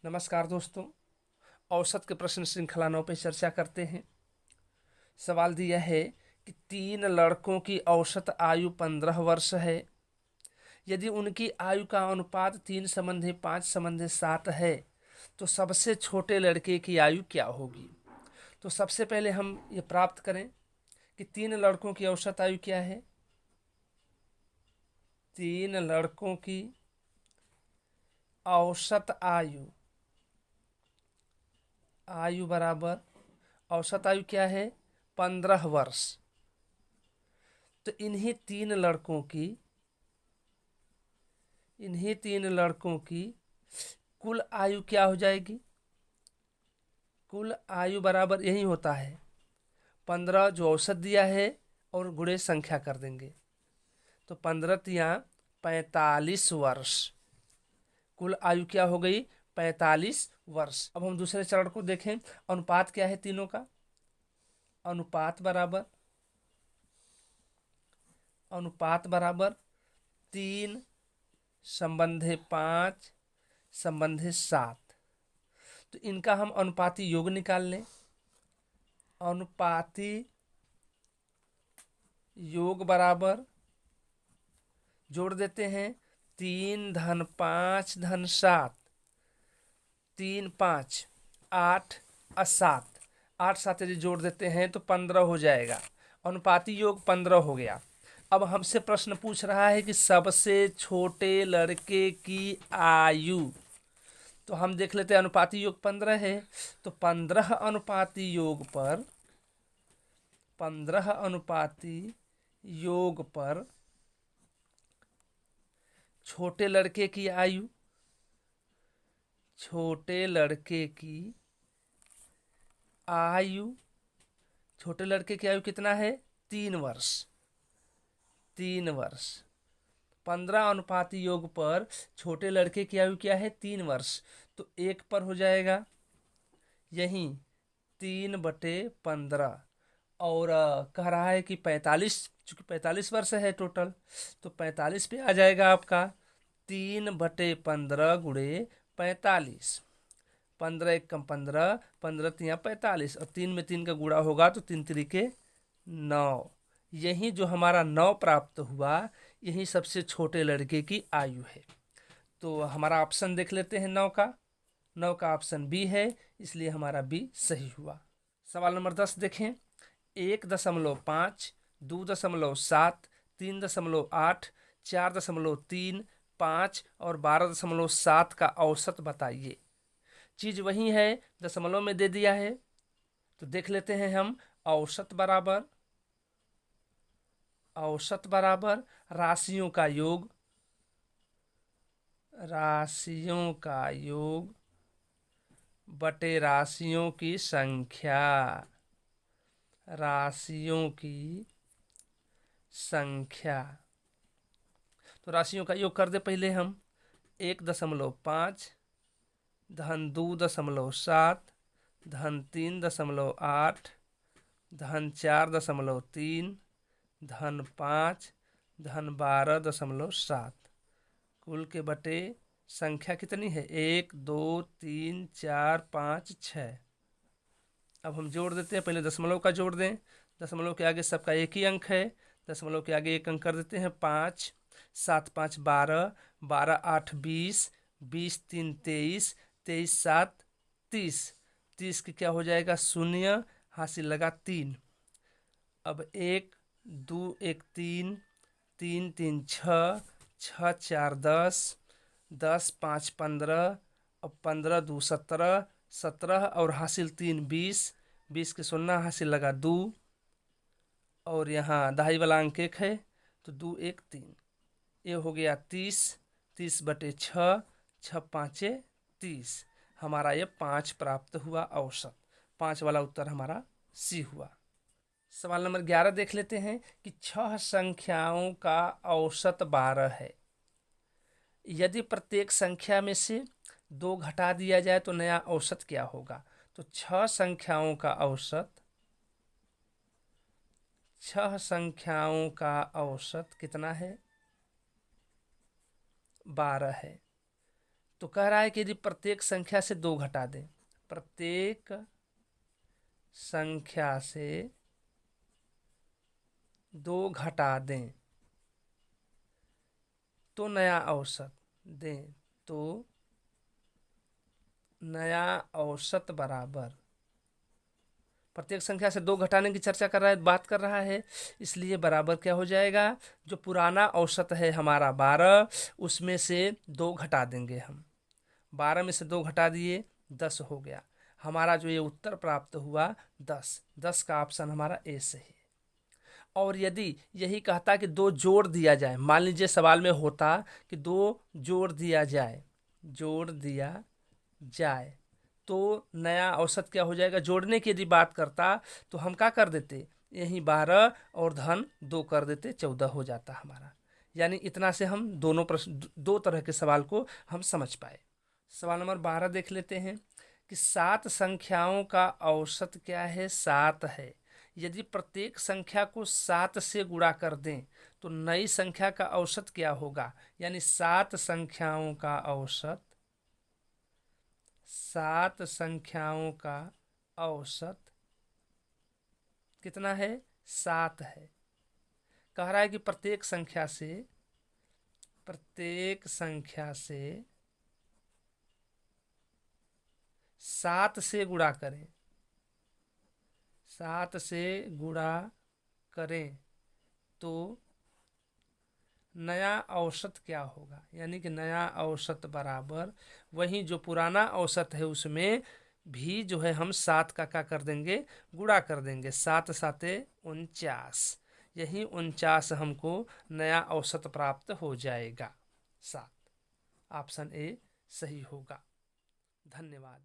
नमस्कार दोस्तों। औसत के प्रश्न श्रृंखला 9 पे चर्चा करते हैं। सवाल दिया है कि 3 लड़कों की औसत आयु 15 वर्ष है। यदि उनकी आयु का अनुपात 3:5:7 है तो सबसे छोटे लड़के की आयु क्या होगी। तो सबसे पहले हम ये प्राप्त करें कि 3 लड़कों की औसत आयु क्या है। 3 लड़कों की औसत आयु आयु बराबर औसत आयु क्या है 15 वर्ष। तो इन्हीं तीन लड़कों की कुल आयु क्या हो जाएगी। कुल आयु बराबर यही होता है 15 जो औसत दिया है और गुणे संख्या कर देंगे तो 15×3=45 वर्ष। कुल आयु क्या हो गई 45 वर्ष। अब हम दूसरे चरण को देखें। अनुपात क्या है तीनों का। अनुपात बराबर 3/5/7। तो इनका हम अनुपाती योग निकाल लें। अनुपाती योग बराबर जोड़ देते हैं 3 धन 5 धन 7। 3 5 8 और 7। 8 7 यदि जोड़ देते हैं तो 15 हो जाएगा। अनुपाती योग 15 हो गया। अब हमसे प्रश्न पूछ रहा है कि सबसे छोटे लड़के की आयु। तो हम देख लेते हैं अनुपाती योग 15 है तो 15 अनुपाती योग पर छोटे लड़के की आयु छोटे लड़के की आयु कितना है 3 वर्ष। 3 वर्ष 15 अनुपाती योग पर छोटे लड़के की आयु क्या है 3 वर्ष। तो 1 पर हो जाएगा यही 3/15। और कह रहा है कि 45, चूंकि 45 वर्ष है टोटल तो 45 पे आ जाएगा आपका 3/15 गुणे 45। 15 1 कम 15, 15×3=45 और 3 में 3 का गुणा होगा तो 3×3=9। यही जो हमारा 9 प्राप्त हुआ यही सबसे छोटे लड़के की आयु है। तो हमारा ऑप्शन देख लेते हैं 9 का ऑप्शन बी है, इसलिए हमारा बी सही हुआ। सवाल नंबर 10 देखें। 1.5, 2.7, 3.8, 4.3, 5 और 12.7 का औसत बताइए। चीज वही है, दशमलव में दे दिया है तो देख लेते हैं हम। औसत बराबर राशियों का योग बटे राशियों की संख्या। तो राशियों का योग कर दे पहले हम। 1.5 धन 2.7 धन 3.8 धन 4.3 धन 5 धन 12.7। कुल के बटे संख्या कितनी है 1 2 3 4 5 6। अब हम जोड़ देते हैं। पहले दशमलव का जोड़ दें। दशमलव के आगे सबका एक ही अंक है, दशमलव के आगे एक अंक कर देते हैं 5। 7 5 12, 12 8 20, 20 3 23, 23 7 30। 30 की क्या हो जाएगा 0, हासिल लगा 3। अब 1 2 1 3, 3 3 6, 6 4 10, 10 5 15, अब 15 2 17, 17 और हासिल 3 20। 20 के 0 हासिल लगा 2 और यहाँ दहाई वाला अंक 1 है तो 2 1 3। ये हो गया 30। 30/6, 6 5 30। हमारा ये 5 प्राप्त हुआ औसत। 5 वाला उत्तर हमारा सी हुआ। सवाल नंबर 11 देख लेते हैं कि 6 संख्याओं का औसत 12 है। यदि प्रत्येक संख्या में से 2 घटा दिया जाए तो नया औसत क्या होगा। तो 6 संख्याओं का औसत कितना है 12 है। तो कह रहा है कि यदि प्रत्येक संख्या से 2 घटा दें, प्रत्येक संख्या से 2 घटा दें तो नया औसत दें, तो नया औसत बराबर, प्रत्येक संख्या से 2 घटाने की चर्चा कर रहा है, बात कर रहा है, इसलिए बराबर क्या हो जाएगा, जो पुराना औसत है हमारा 12, उसमें से 2 घटा देंगे हम, 12 में से 2 घटा दिए 10 हो गया। हमारा जो ये उत्तर प्राप्त हुआ 10, 10 का ऑप्शन हमारा ए सही है। और यदि यही कहता कि 2 जोड़ दिया जाए, मान लीजिए सवाल में होता कि 2 जोड़ दिया जाए, जोड़ दिया जाए तो नया औसत क्या हो जाएगा, जोड़ने की यदि बात करता तो हम क्या कर देते, यही 12 और धन 2 कर देते, 14 हो जाता हमारा। यानी इतना से हम दोनों प्रश्न, 2 तरह के सवाल को हम समझ पाए। सवाल नंबर 12 देख लेते हैं कि 7 संख्याओं का औसत क्या है, 7 है। यदि प्रत्येक संख्या को 7 से गुणा कर दें तो नई संख्या का औसत क्या होगा, यानी 7 संख्याओं का औसत, 7 संख्याओं का औसत कितना है, 7 है। कह रहा है कि प्रत्येक संख्या से 7 से गुणा करें, 7 से गुणा करें तो नया औसत क्या होगा, यानी कि नया औसत बराबर वही जो पुराना औसत है उसमें भी जो है हम 7 का क्या कर देंगे, गुणा कर देंगे, 7 साते 49, यही 49 हमको नया औसत प्राप्त हो जाएगा, 7। ऑप्शन ए सही होगा। धन्यवाद।